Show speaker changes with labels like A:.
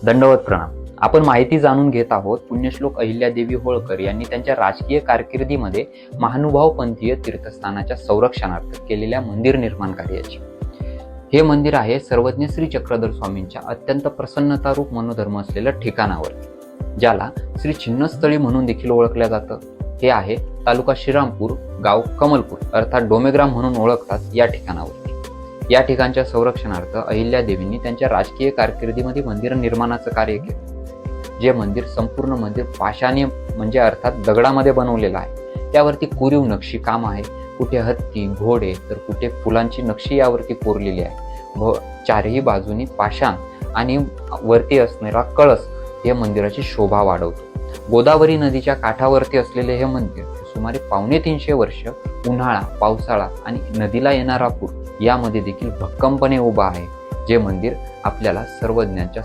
A: दंडवत प्रणाम. आपण माहिती जाणून घेत आहोत पुण्यश्लोक अहिल्यादेवी होळकर यांनी त्यांच्या राजकीय कारकिर्दीमध्ये महानुभावपंथीय तीर्थस्थानाच्या संरक्षणार्थ केलेल्या मंदिर निर्माण कार्याची. हे मंदिर आहे सर्वज्ञ श्री चक्रधर स्वामींच्या अत्यंत प्रसन्नतारूप मनोधर्म असलेल्या ठिकाणावर, ज्याला श्री छिन्नस्थळी म्हणून देखील ओळखलं जातं. हे आहे तालुका श्रीरामपूर, गाव कमलपूर अर्थात डोमेग्राम म्हणून ओळखतात या ठिकाणावर. या ठिकाणच्या संरक्षणार्थ अहिल्यादेवींनी त्यांच्या राजकीय कारकिर्दीमध्ये मंदिर निर्माणाचं कार्य केलं. जे मंदिर संपूर्ण मंदिर पाषाणी म्हणजे अर्थात दगडामध्ये बनवलेलं आहे. त्यावरती कोरीव नक्षी काम आहे. कुठे हत्ती, घोडे तर कुठे फुलांची नक्षी यावरती कोरलेली आहे. चारही बाजूनी पाषाण आणि वरती असणारा कळस हे मंदिराची शोभा वाढवतो. गोदावरी नदीच्या काठावरती असलेले हे मंदिर सुमारे 350 वर्ष उन्हाळा, पावसाळा आणि नदीला येणारा पूर यामध्ये देखील भक्कमपणे उभा आहे. जे मंदिर आपल्याला सर्वज्ञांच्या